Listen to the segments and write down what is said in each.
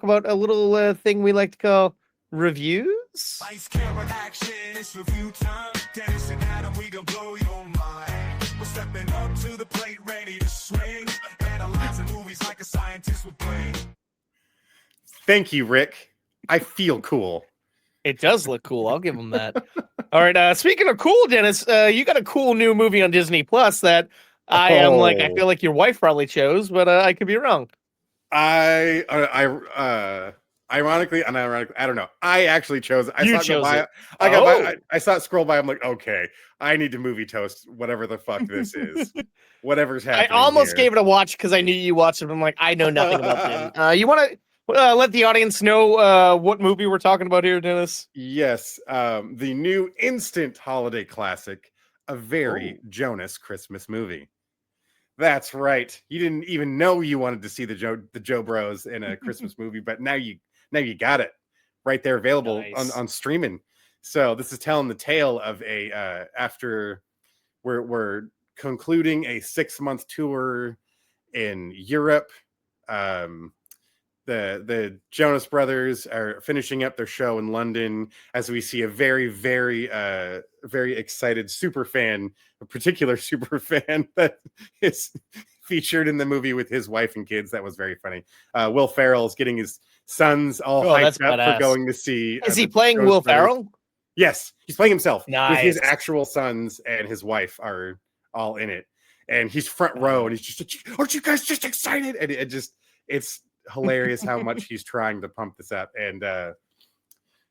about a little thing we like to call reviews. Lights, camera, action, it's review time. Dennis and Adam, we gon' blow your mind. We're stepping up to the plate, ready to swing. Analyzing movies like a scientist with brain. Thank you, Rick. I feel cool. It does look cool. I'll give him that. All right. Speaking of cool, Dennis, you got a cool new movie on Disney Plus that I feel like your wife probably chose, but I could be wrong. Ironically, unironically, I don't know. I actually chose it. I You saw it chose go by. it. I saw it scroll by. I'm like, okay, I need to movie toast whatever the fuck this is. Whatever's I happening. almost here. gave it a watch because I knew you watched it. I'm like, I know nothing about them. You want to let the audience know what movie we're talking about here, Dennis? Yes, the new instant holiday classic, a very Jonas Christmas movie. That's right. You didn't even know you wanted to see the Joe Bros in a Christmas movie, but now you got it right there available on streaming. So this is telling the tale of a after we're concluding a 6-month tour in Europe. The Jonas Brothers are finishing up their show in London as we see a very, very, very excited super fan, a particular super fan that is featured in the movie with his wife and kids. That was very funny. Will Ferrell's getting his sons all hyped up for going to see. Is he playing Will Ferrell? Yes, he's playing himself. Nice. With his actual sons and his wife are all in it. And he's front row and he's just, aren't you guys just excited? And it's hilarious how much he's trying to pump this up. And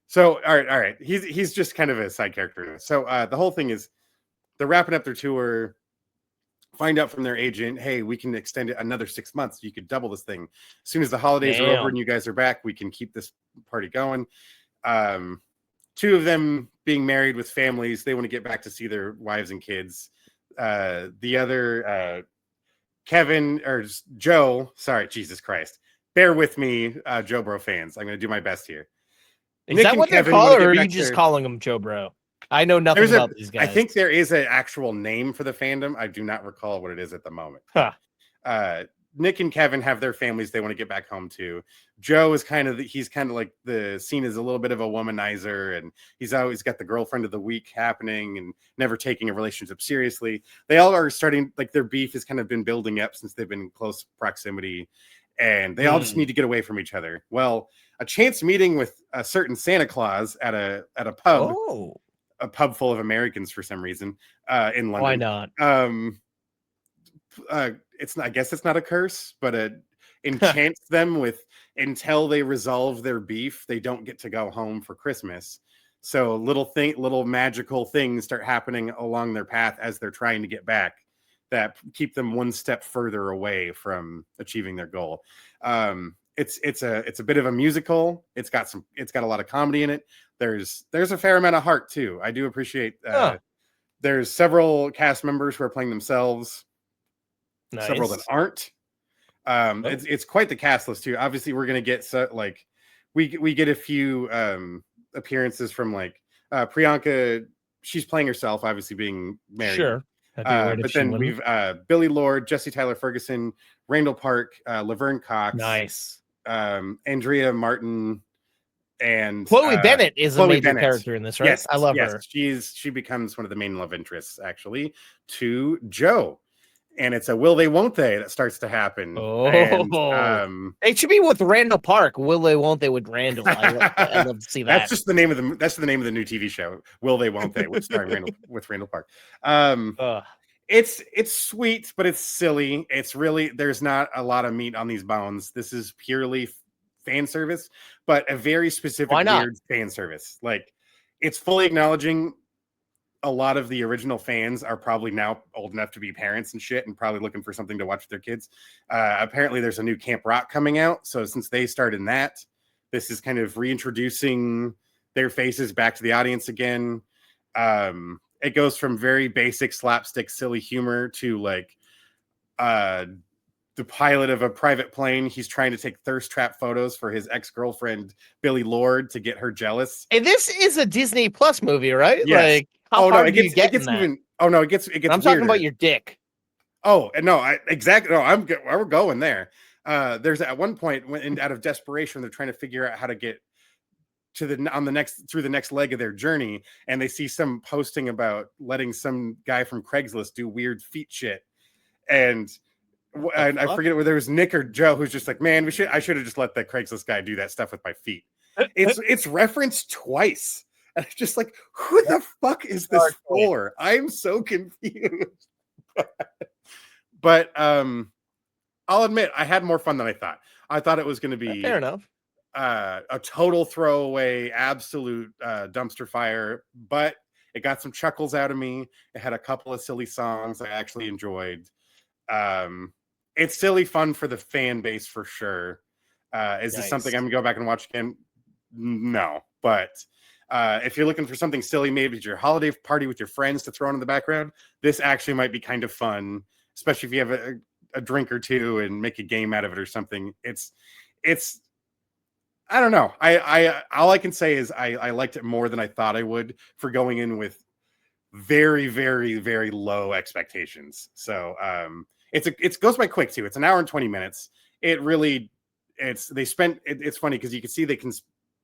so all right, he's just kind of a side character. So the whole thing is they're wrapping up their tour, find out from their agent, hey, we can extend it another 6 months. You could double this thing. As soon as the holidays are over and you guys are back, we can keep this party going. Two of them being married with families, they want to get back to see their wives and kids. The other Kevin or Joe, sorry, Jesus Christ. Bear with me, Joe Bro fans. I'm going to do my best here. Is that what they're called, or are you just calling them Joe Bro? I know nothing about these guys. I think there is an actual name for the fandom. I do not recall what it is at the moment. Nick and Kevin have their families they want to get back home to. Joe is he's kind of like the scene as a little bit of a womanizer, and he's always got the girlfriend of the week happening and never taking a relationship seriously. They all are starting, like their beef has kind of been building up since they've been in close proximity. And they all just need to get away from each other. Well, a chance meeting with a certain Santa Claus at a pub, a pub full of Americans for some reason, in London. Why not? I guess it's not a curse, but it enchants them with until they resolve their beef, they don't get to go home for Christmas. So little magical things start happening along their path as they're trying to get back that keep them one step further away from achieving their goal. It's a bit of a musical. It's got a lot of comedy in it. There's a fair amount of heart too. I do appreciate there's several cast members who are playing themselves. Nice. Several that aren't. It's quite the cast list too. Obviously, we're gonna get we get a few appearances from Priyanka. She's playing herself, obviously being married. Sure. But then we've Billy Lord, Jesse Tyler Ferguson, Randall Park, Laverne Cox, nice, Andrea Martin, and Chloe Bennett is a major character in this, right? Yes, I love her. She becomes one of the main love interests actually to Joe, and it's a will they won't they that starts to happen. It should be with Randall Park. Will they won't they with Randall? I love to see that. That's the name of the new TV show. Will they won't they? Starring Randall Park. It's sweet, but it's silly. It's really there's not a lot of meat on these bones. This is purely fan service, but a very specific weird fan service. Like it's fully acknowledging a lot of the original fans are probably now old enough to be parents and shit and probably looking for something to watch with their kids. Apparently there's a new Camp Rock coming out. So since they started that, this is kind of reintroducing their faces back to the audience again. It goes from very basic slapstick, silly humor to the pilot of a private plane. He's trying to take thirst trap photos for his ex-girlfriend, Billy Lord, to get her jealous. And this is a Disney Plus movie, right? Yes. How far do you get in that? It gets I'm talking about your dick. Oh, no, exactly. No, we're going there. there's at one point when out of desperation they're trying to figure out how to get to through the next leg of their journey, and they see some posting about letting some guy from Craigslist do weird feet shit, and I forget whether it was Nick or Joe who's just like, man, I should have just let the Craigslist guy do that stuff with my feet. It's referenced twice. And I'm just like, who the fuck is this for? I'm so confused. But I'll admit I had more fun than I thought. I thought it was going to be fair enough. A total throwaway, absolute dumpster fire, but it got some chuckles out of me. It had a couple of silly songs I actually enjoyed. It's silly fun for the fan base for sure. Is this something I'm gonna go back and watch again? No, but if you're looking for something silly, maybe it's your holiday party with your friends to throw on in the background, this actually might be kind of fun, especially if you have a drink or two and make a game out of it or something. It's I don't know. I all I can say is I liked it more than I thought I would for going in with very, very, very low expectations. So it goes by quick too. It's an hour and 20 minutes. It really it's funny because you can see they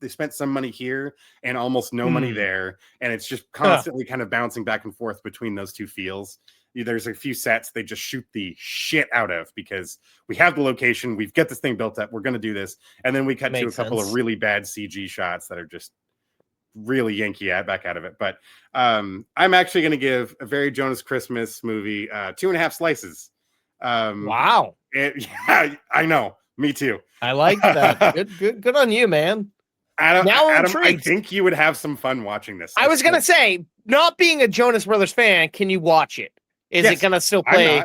spent some money here and almost no money there, and it's just constantly kind of bouncing back and forth between those two feels. There's a few sets they just shoot the shit out of because we have the location, we've got this thing built up, we're going to do this, and then we cut to a couple of really bad CG shots that are just really Yankee back out of it. But I'm actually going to give A Very Jonas Christmas movie 2.5 slices. Wow. Yeah, I know. Me too. I like that. Good on you, man. Adam, I think you would have some fun watching this. I was going to say, not being a Jonas Brothers fan, can you watch it? Is it going to still play?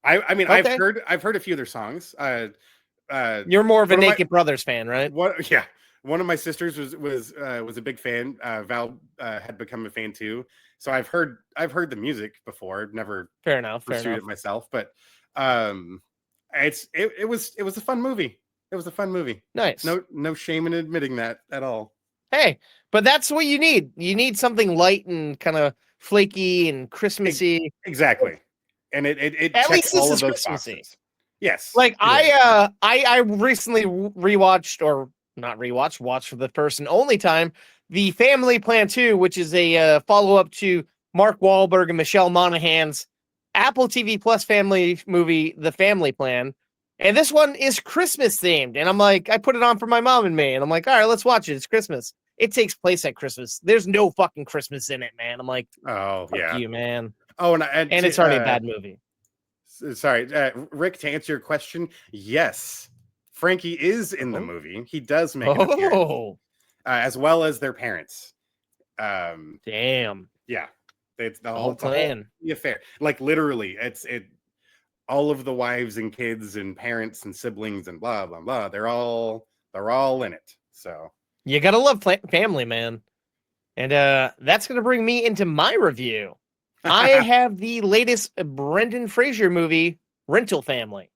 I mean, okay. I've heard a few of their songs. You're more of a Naked Brothers fan, right? Yeah. One of my sisters was a big fan. Val had become a fan too. So I've heard the music before. Never pursued it myself, but it was a fun movie. It was a fun movie. Nice. No shame in admitting that at all. Hey, but that's what you need. You need something light and kind of flaky and Christmassy. Exactly. And it at checks least this all is of those Christmassy. boxes. Yes. Like I recently rewatched, or not rewatched, watched for the first and only time, The Family Plan 2, which is a follow-up to Mark Wahlberg and Michelle Monaghan's Apple TV Plus family movie, The Family Plan. And this one is Christmas themed. And I'm like, I put it on for my mom and me. And I'm like, all right, let's watch it. It's Christmas. It takes place at Christmas. There's no fucking Christmas in it, man. I'm like, oh, yeah. You, man. Oh, and it's already a bad movie. Sorry, Rick, to answer your question, yes. Frankie is in the movie. He does make an appearance, as well as their parents. Damn. Yeah. It's the whole plan. The affair. Like literally, all of the wives and kids and parents and siblings and blah blah blah. They're all in it. So you gotta love family, man. And that's gonna bring me into my review. I have the latest Brendan Fraser movie, Rental Family.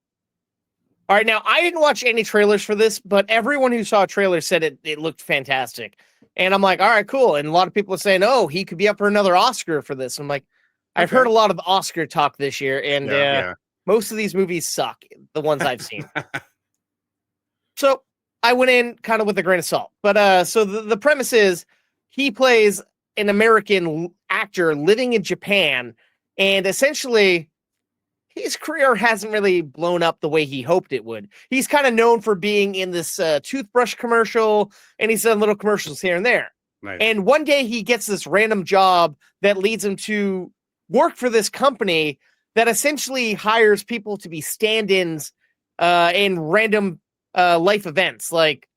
All right, now I didn't watch any trailers for this, but everyone who saw a trailer said it looked fantastic. And I'm like, all right, cool. And a lot of people are saying, oh, he could be up for another Oscar for this. I'm like, I've heard a lot of Oscar talk this year, and most of these movies suck, the ones I've seen. So I went in kind of with a grain of salt. But so the premise is he plays an American actor living in Japan, and essentially his career hasn't really blown up the way he hoped it would. He's kind of known for being in this toothbrush commercial, and he's done little commercials here and there. Nice. And one day he gets this random job that leads him to work for this company that essentially hires people to be stand-ins in random life events. Like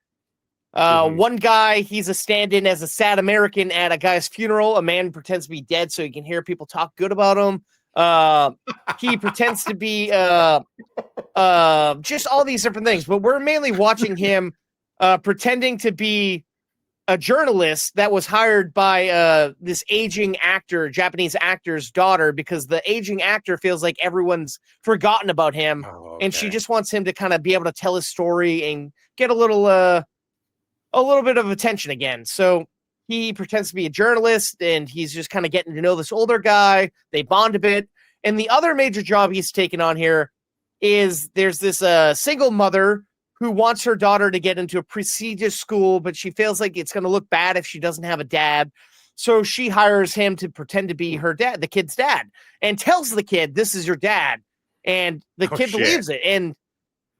one guy, he's a stand-in as a sad American at a guy's funeral. A man pretends to be dead so he can hear people talk good about him. He pretends to be just all these different things, but we're mainly watching him pretending to be a journalist that was hired by this aging actor, Japanese actor's daughter, because the aging actor feels like everyone's forgotten about him, and she just wants him to kind of be able to tell his story and get a little bit of attention again. So he pretends to be a journalist, and he's just kind of getting to know this older guy. They bond a bit. And the other major job he's taken on here is there's this single mother who wants her daughter to get into a prestigious school, but she feels like it's going to look bad if she doesn't have a dad. So she hires him to pretend to be her dad, the kid's dad, and tells the kid, "This is your dad." And the kid believes it. And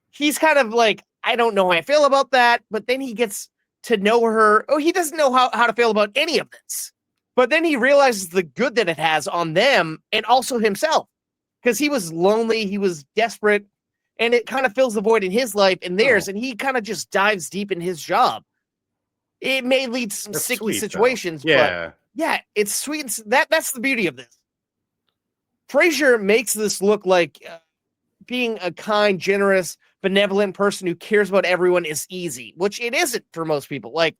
he's kind of like, I don't know how I feel about that. But then he gets to know her. Oh, he doesn't know how to feel about any of this. But then he realizes the good that it has on them and also himself. Because he was lonely, he was desperate, and it kind of fills the void in his life and theirs. And he kind of just dives deep in his job. It may lead to some sticky situations, but yeah, it's sweet. That's the beauty of this. Frasier makes this look like being a kind, generous, benevolent person who cares about everyone is easy, which it isn't for most people. Like,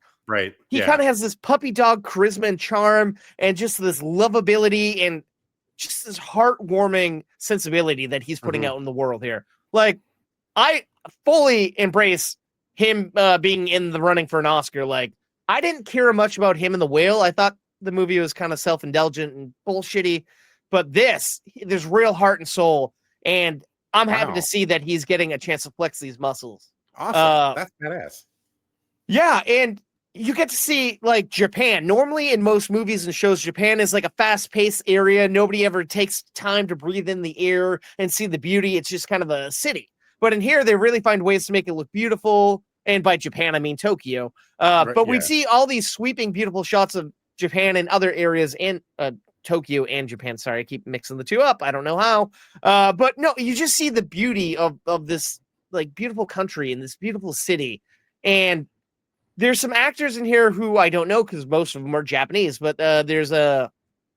he kind of has this puppy dog charisma and charm, and just this lovability and just this heartwarming sensibility that he's putting out in the world here. Like, I fully embrace him being in the running for an Oscar. Like, I didn't care much about him in The Whale. I thought the movie was kind of self-indulgent and bullshitty, but there's real heart and soul, and I'm happy to see that he's getting a chance to flex these muscles. Awesome. That's badass. Yeah, and you get to see like Japan. Normally in most movies and shows, Japan is like a fast-paced area. Nobody ever takes time to breathe in the air and see the beauty. It's just kind of a city. But in here, they really find ways to make it look beautiful. And by Japan, I mean Tokyo. But we see all these sweeping, beautiful shots of Japan and other areas in Tokyo and Japan. Sorry, I keep mixing the two up. I don't know how. But no, you just see the beauty of this like beautiful country and this beautiful city. And there's some actors in here who I don't know because most of them are Japanese, but there's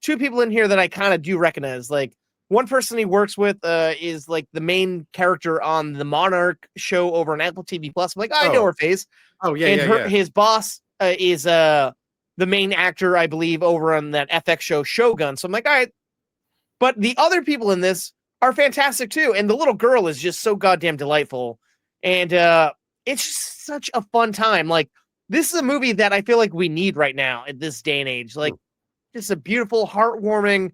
two people in here that I kind of do recognize. Like, one person he works with is like the main character on the Monarch show over on Apple TV Plus. I'm like, I know her face. Oh yeah, and his boss is the main actor, I believe, over on that FX show Shogun. So I'm like, all right. But the other people in this are fantastic too, and the little girl is just so goddamn delightful, and it's just such a fun time. Like, this is a movie that I feel like we need right now at this day and age. Like, just a beautiful, heartwarming,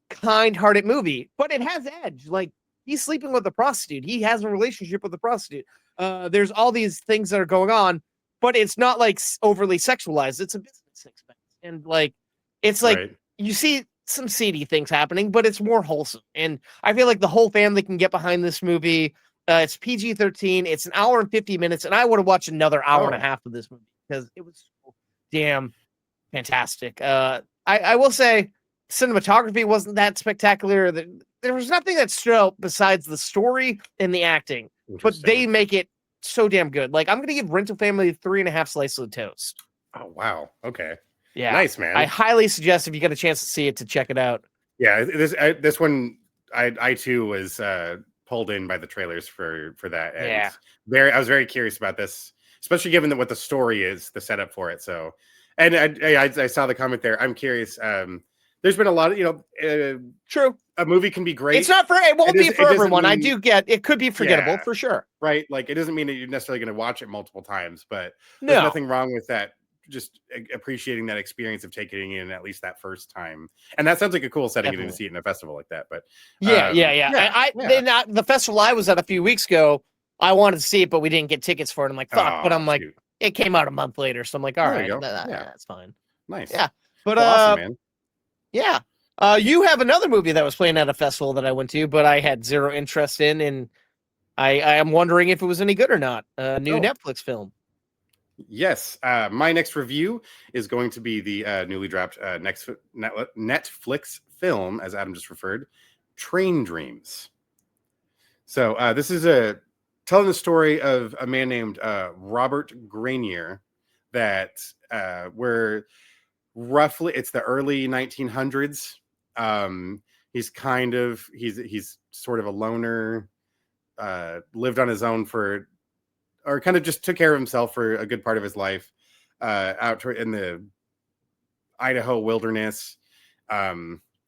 kind-hearted movie, but it has edge. Like, he's sleeping with a prostitute. He has a relationship with a prostitute. There's all these things that are going on, but it's not like overly sexualized. It's a business expense. And like, it's like you see some seedy things happening, but it's more wholesome. And I feel like the whole family can get behind this movie. It's PG-13. It's an hour and 50 minutes. And I would have watched another hour and a half of this movie because it was so damn fantastic. I will say cinematography wasn't that spectacular. There was nothing that stood out besides the story and the acting, but they make it so damn good. Like, I'm going to give Rental Family 3.5 slices of toast. Oh, wow. Okay. Yeah. Nice, man. I highly suggest, if you get a chance to see it, to check it out. Yeah. This one, I too was pulled in by the trailers for that. And I was very curious about this, especially given that what the story is, the setup for it. So, and I saw the comment there. I'm curious. There's been a lot of, true. A movie can be great. It won't be for everyone. I do get, it could be forgettable for sure. Right. Like, it doesn't mean that you're necessarily going to watch it multiple times, but there's nothing wrong with that. Just appreciating that experience of taking it in at least that first time. And that sounds like a cool setting to see it in a festival like that. But the festival I was at a few weeks ago, I wanted to see it, but we didn't get tickets for it. I'm like, fuck. But I'm like, it came out a month later. So I'm like, all right, that's fine. Nice. Yeah. But awesome, man. Yeah. You have another movie that was playing at a festival that I went to, but I had zero interest in, and I am wondering if it was any good or not. A new Netflix film. Yes. My next review is going to be the newly dropped Netflix film, as Adam just referred, Train Dreams. So this is telling the story of a man named Robert Grenier that where roughly it's the early 1900s. He's sort of a loner, lived on his own or kind of just took care of himself for a good part of his life, out in the Idaho wilderness.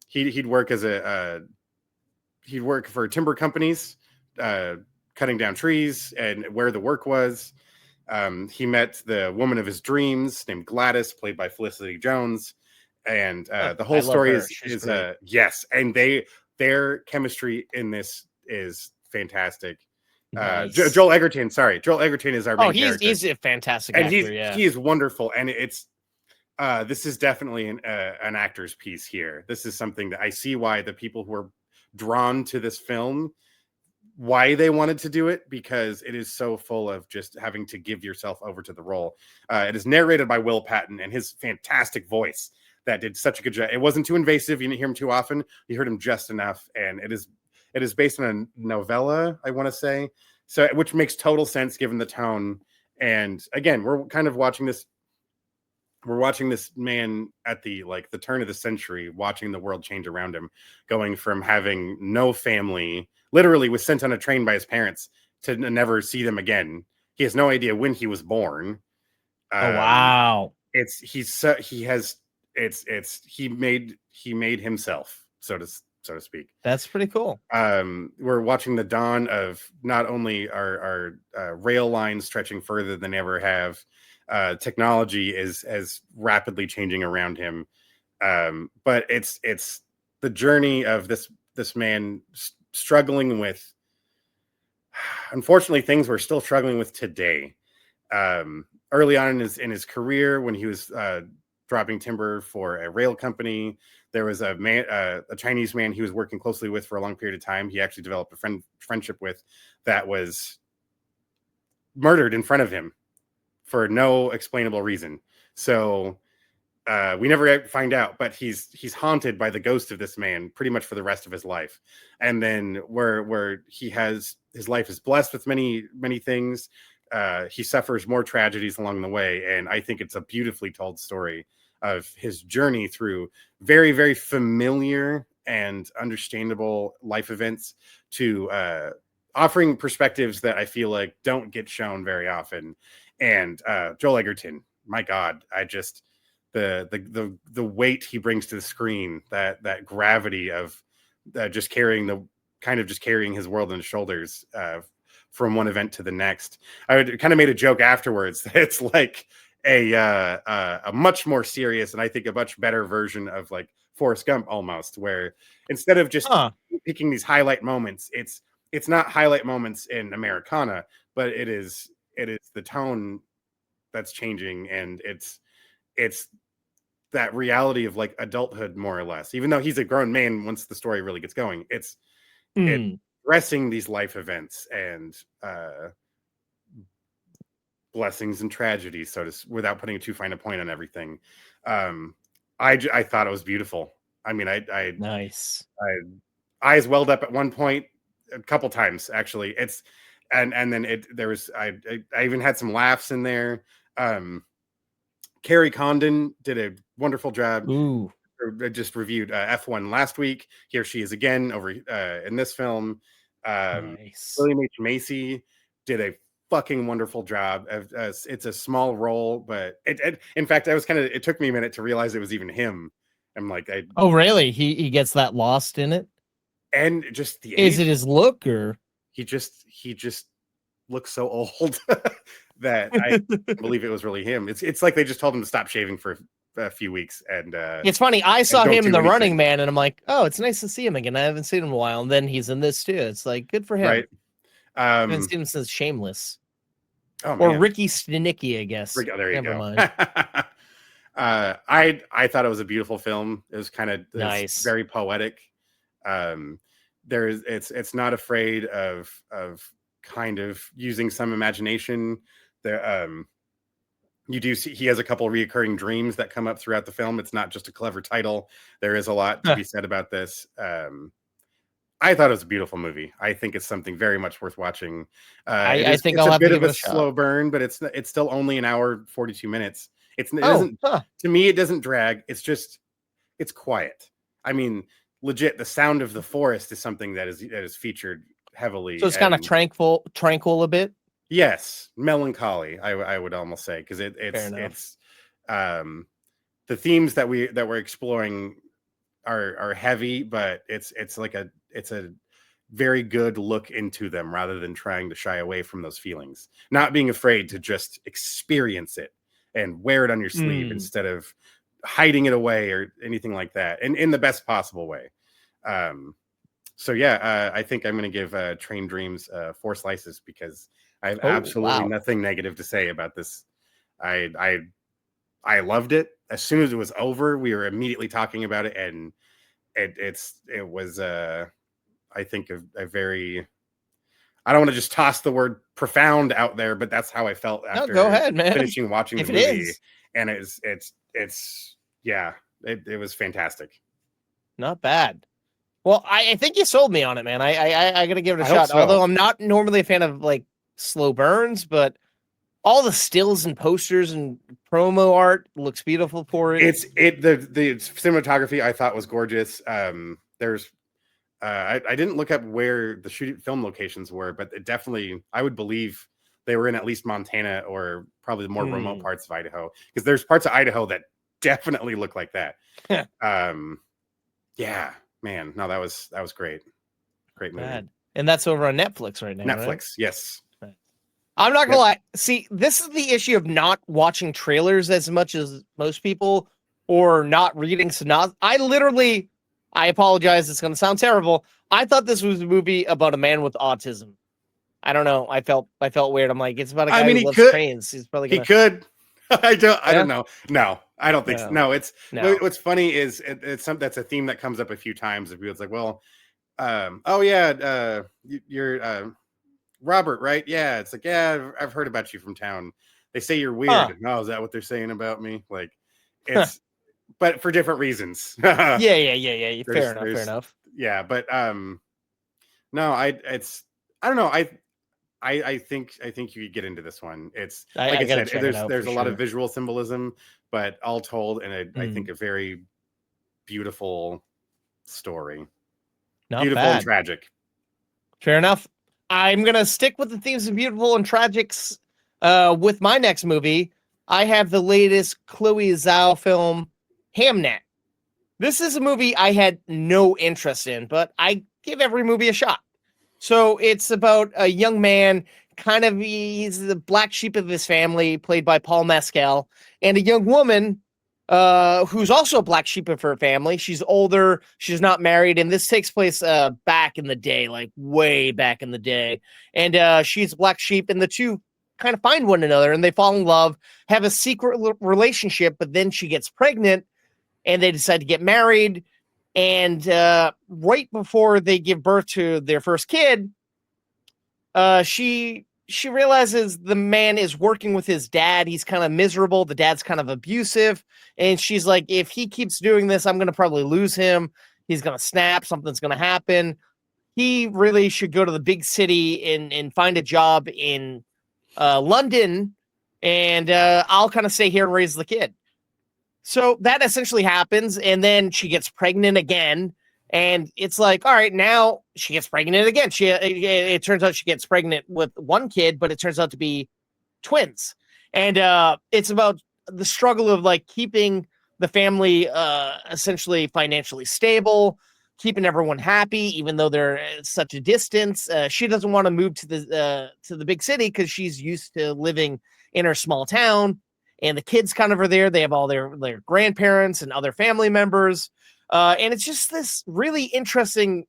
He'd work he'd work for timber companies, cutting down trees, and where the work was. He met the woman of his dreams named Gladys, played by Felicity Jones. And the whole story is yes. And their chemistry in this is fantastic. Nice. Joel Egerton, sorry, Joel Egerton is our main character. He's a fantastic And actor. Yeah. he is wonderful, and it's this is definitely an actor's piece here. This is something that I see why the people who are drawn to this film, why they wanted to do it, because it is so full of just having to give yourself over to the role. It is narrated by Will Patton and his fantastic voice that did such a good job. It wasn't too invasive. You didn't hear him too often. You heard him just enough, and it is based on a novella, I want to say, so which makes total sense given the tone. And again, we're kind of watching this. We're watching this man at the turn of the century, watching the world change around him, going from having no family, literally was sent on a train by his parents to never see them again. He has no idea when he was born. Oh wow. He made himself, so to speak. That's pretty cool. We're watching the dawn of not only our rail lines stretching further than they ever have. Technology is as rapidly changing around him, but it's the journey of this man struggling with, unfortunately, things we're still struggling with today. Early on in his career, when he was dropping timber for a rail company, there was a Chinese man he was working closely with for a long period of time. He actually developed a friendship with, that was murdered in front of him for no explainable reason. So we never find out, but he's haunted by the ghost of this man pretty much for the rest of his life. And then where his life is blessed with many, many things, he suffers more tragedies along the way. And I think it's a beautifully told story of his journey through very, very familiar and understandable life events to offering perspectives that I feel like don't get shown very often. And Joel Egerton, my God, I just the weight he brings to the screen, that gravity of just carrying his world on his shoulders from one event to the next. I kind of made a joke afterwards that it's like a much more serious and I think a much better version of like Forrest Gump almost, where instead of just picking these highlight moments, it's not highlight moments in Americana, but it is the tone that's changing, and it's that reality of like adulthood, more or less. Even though he's a grown man, once the story really gets going, it's addressing these life events and blessings and tragedies, without putting too fine a point on everything. I thought it was beautiful. I mean, I nice. Eyes welled up at one point, a couple times actually. And then I even had some laughs in there. Carrie Condon did a wonderful job. Ooh. I just reviewed F1 last week. Here she is again over in this film. Nice. William H. Macy did a fucking wonderful job. It's a small role, but in fact, it took me a minute to realize it was even him. I'm like, oh really? He gets that lost in it? And just the is age, it his look, or he just looks so old that I believe it was really him. It's like they just told him to stop shaving for a few weeks. And it's funny, I saw him in The anything. Running Man, and I'm like, oh, it's nice to see him again. I haven't seen him in a while, and then he's in this too. It's like, good for him. Right. I haven't seen him since Shameless. Oh, or man. Ricky Stenicki, I guess. There you Never go. mind. I thought it was a beautiful film. It was kind of nice, very poetic. It's not afraid of kind of using some imagination. There, you do see he has a couple reoccurring dreams that come up throughout the film. It's not just a clever title. There is a lot to be said about this. I thought it was a beautiful movie. I think it's something very much worth watching. I think it's I'll a have bit to of give a slow burn, but it's still only an hour 42 minutes. To me, it doesn't drag. It's quiet. I mean, legit, the sound of the forest is something that is featured heavily. So it's kind of tranquil a bit. Yes, melancholy. I would almost say, because it's the themes that we're exploring are heavy, but it's a very good look into them rather than trying to shy away from those feelings. Not being afraid to just experience it and wear it on your sleeve instead of hiding it away or anything like that, and in the best possible way. So yeah, I think I'm going to give Train Dreams 4 slices because I have Oh, absolutely wow. nothing negative to say about this. I loved it. As soon as it was over, we were immediately talking about it, and it was I think a very, I don't want to just toss the word profound out there, but that's how I felt No, go after ahead, man. finishing watching the If it movie. is, And it's yeah, it was fantastic. not bad. Well, I think you sold me on it, man. I gotta give it a I hope shot. so. Although I'm not normally a fan of like slow burns, but all the stills and posters and promo art looks beautiful for it. The cinematography I thought was gorgeous. There's I didn't look up where the shoot film locations were, but it definitely, I would believe they were in at least Montana or probably the more remote parts of Idaho, because there's parts of Idaho that definitely look like that. Yeah, man, no, that was great. Great movie. Bad. And that's over on Netflix right now, Netflix, right? yes. I'm not gonna lie. See, this is the issue of not watching trailers as much as most people, or not reading synopsis. I apologize. It's gonna sound terrible. I thought this was a movie about a man with autism. I don't know. I felt weird. I'm like, it's about a I guy mean, who loves trains. He's probably he gonna. could. I Yeah? don't know. No, I don't think so. No, it's No. what's funny is it's something that's a theme that comes up a few times. If it's like, well, oh yeah, you're Robert, right? Yeah, it's like, yeah, I've heard about you from town. They say you're weird. Huh. No, is that what they're saying about me? Like, it's, but for different reasons. Yeah. Fair enough. Yeah, but no, I don't know. I think you could get into this one. It's like I gotta said, check it out there's for a lot of sure. visual symbolism, but all told in I think a very beautiful story. Not Beautiful and bad. tragic. Fair enough. I'm gonna stick with the themes of beautiful and tragics with my next movie. I have the latest Chloe Zhao film, Hamnet. This is a movie I had no interest in, but I give every movie a shot. So it's about a young man, kind of he's the black sheep of his family, played by Paul Mescal, and a young woman who's also a black sheep of her family. She's older, she's not married, and this takes place back in the day, like way back in the day. And she's a black sheep, and the two kind of find one another and they fall in love, have a secret relationship, but then she gets pregnant and they decide to get married. And right before they give birth to their first kid, she realizes the man is working with his dad. He's kind of miserable. The dad's kind of abusive, and she's like, if he keeps doing this, I'm gonna probably lose him. He's gonna snap. Something's gonna happen. He really should go to the big city and find a job in London, and I'll kind of stay here and raise the kid. So that essentially happens, and then she gets pregnant again, and it's like, all right, now she gets pregnant again. It turns out she gets pregnant with one kid, but it turns out to be twins, and it's about the struggle of like keeping the family essentially financially stable, keeping everyone happy, even though they're at such a distance. She doesn't want to move to the big city because she's used to living in her small town. And the kids kind of are there. They have all their grandparents and other family members. And it's just this really interesting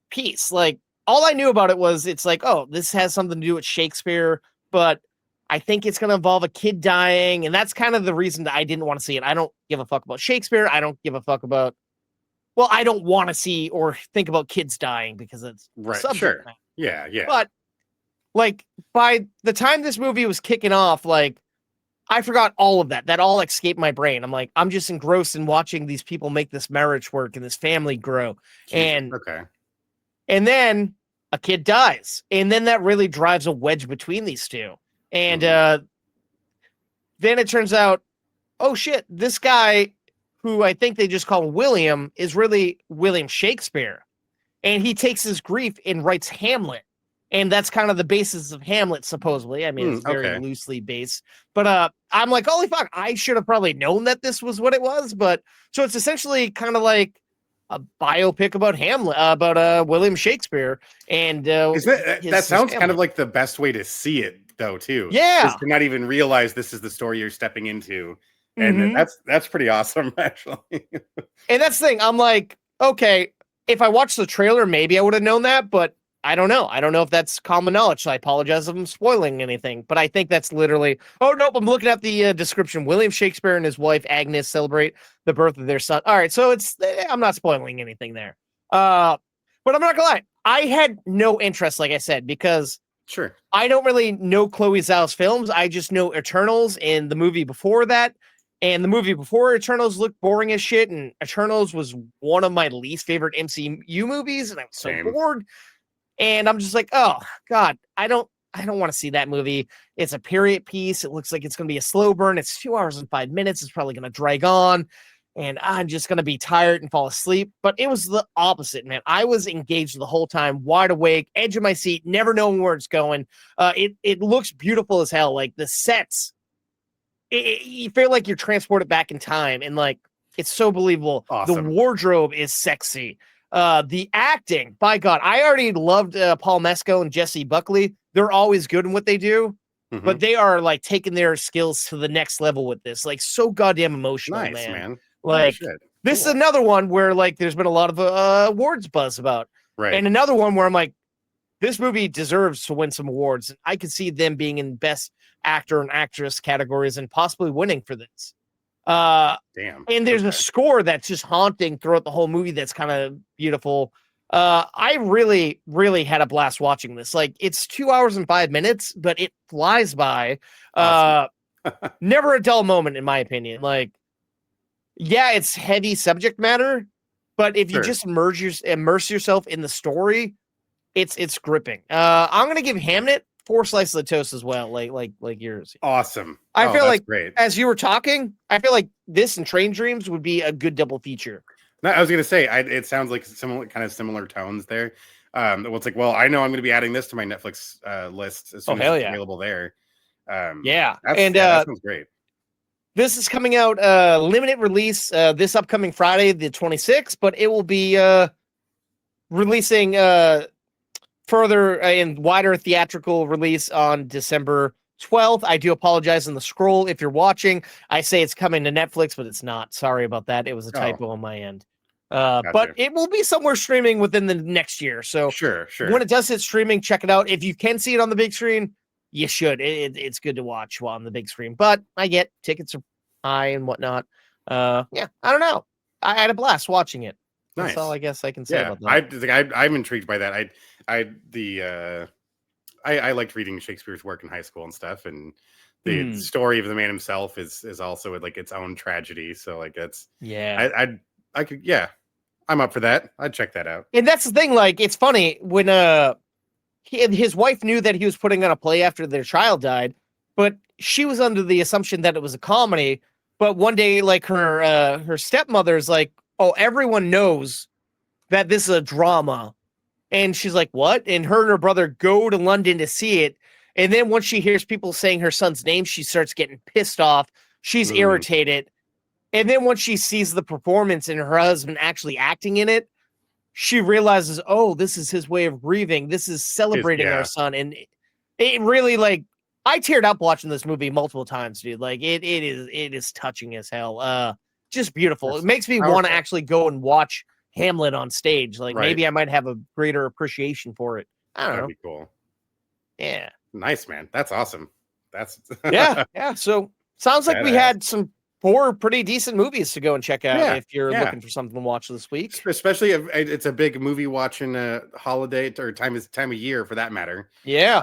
piece. Like, all I knew about it was it's like, oh, this has something to do with Shakespeare, but I think it's going to involve a kid dying. And that's kind of the reason that I didn't want to see it. I don't give a fuck about Shakespeare. I don't give a fuck about, well, I don't want to see or think about kids dying because it's right. Sure. Yeah. But like by the time this movie was kicking off, like, I forgot all of that. That all escaped my brain. I'm like, I'm just engrossed in watching these people make this marriage work and this family grow. Jesus. And then a kid dies. And then that really drives a wedge between these two. And then it turns out, oh shit, this guy who I think they just call William is really William Shakespeare. And he takes his grief and writes Hamlet. And that's kind of the basis of Hamlet, supposedly. I mean, it's very loosely based. But I'm like, holy fuck, I should have probably known that this was what it was. But so it's essentially kind of like a biopic about Hamlet, about William Shakespeare. And that sounds kind of like the best way to see it, though, too. Yeah. Is to not even realize this is the story you're stepping into. And that's pretty awesome, actually. And that's the thing. I'm like, okay, if I watched the trailer, maybe I would have known that, but I don't know. I don't know if that's common knowledge. So I apologize if I'm spoiling anything, but I think that's literally. Oh nope, I'm looking at the description. William Shakespeare and his wife Agnes celebrate the birth of their son. All right, so I'm not spoiling anything there. But I'm not gonna lie, I had no interest, like I said, because Sure. I don't really know Chloe Zhao's films. I just know Eternals and the movie before that. And the movie before Eternals looked boring as shit. And Eternals was one of my least favorite MCU movies. And I was so Same. bored. And I'm just like, oh God, I don't want to see that movie. It's a period piece. It looks like it's going to be a slow burn. It's 2 hours and 5 minutes. It's probably going to drag on. And I'm just going to be tired and fall asleep. But it was the opposite, man. I was engaged the whole time, wide awake, edge of my seat, never knowing where it's going. It looks beautiful as hell. Like the sets, you feel like you're transported back in time. And like, it's so believable. Awesome. The wardrobe is sexy. The acting, by God, I already loved Paul Mescal and Jesse Buckley. They're always good in what they do. Mhm. But they are like taking their skills to the next level with this. Like so goddamn emotional, Nice, man. man. Like Shit. this is Cool. another one where like there's been a lot of awards buzz about, Right. and another one where I'm like, this movie deserves to win some awards. And I could see them being in best actor and actress categories and possibly winning for this. Damn. And there's a score that's just haunting throughout the whole movie. That's kind of beautiful. I really, really had a blast watching this. Like it's 2 hours and 5 minutes, but it flies by. Awesome. Never a dull moment, in my opinion. Like, yeah, it's heavy subject matter, but if you Sure. just immerse yourself in the story, it's gripping. I'm gonna give Hamnet 4 slices of toast as well, like yours. Awesome. I feel that's like great. as you were talking, I feel like this and Train Dreams would be a good double feature. No, I was gonna say, it sounds like similar tones there. Well, it's like, well, I know I'm gonna be adding this to my Netflix list as soon as hell it's yeah. available there. Yeah, and that sounds great. This is coming out limited release this upcoming Friday, the 26th, but it will be releasing further in wider theatrical release on December 12th. I do apologize in the scroll if you're watching. I say it's coming to Netflix, but it's not. Sorry about that. It was a typo on my end. But it will be somewhere streaming within the next year. So Sure. when it does hit streaming, check it out. If you can see it on the big screen, you should. It's good to watch while on the big screen. But I get tickets are high and whatnot. Yeah, I don't know. I had a blast watching it. Nice. That's all I guess I can say about that. I'm intrigued by that. I liked reading Shakespeare's work in high school and stuff, and the story of the man himself is also like its own tragedy. So like it's I could I'm up for that. I'd check that out. And that's the thing. Like it's funny when his wife knew that he was putting on a play after their child died, but she was under the assumption that it was a comedy. But one day, like her stepmother's like, "Oh, everyone knows that this is a drama," and she's like, "What?" And her and her brother go to London to see it. And then once she hears people saying her son's name, she starts getting pissed off. She's irritated. And then once she sees the performance and her husband actually acting in it, she realizes, oh, this is his way of grieving. This is celebrating our son. And it really, like, I teared up watching this movie multiple times, dude. Like, it is touching as hell. Just beautiful. It makes me want to actually go and watch Hamlet on stage. Like, maybe I might have a greater appreciation for it. I don't know. That'd be cool. Yeah. Nice, man. That's awesome. That's yeah. So sounds like we had some 4 pretty decent movies to go and check out if you're looking for something to watch this week. Especially if it's a big movie watching holiday or time of year for that matter. Yeah.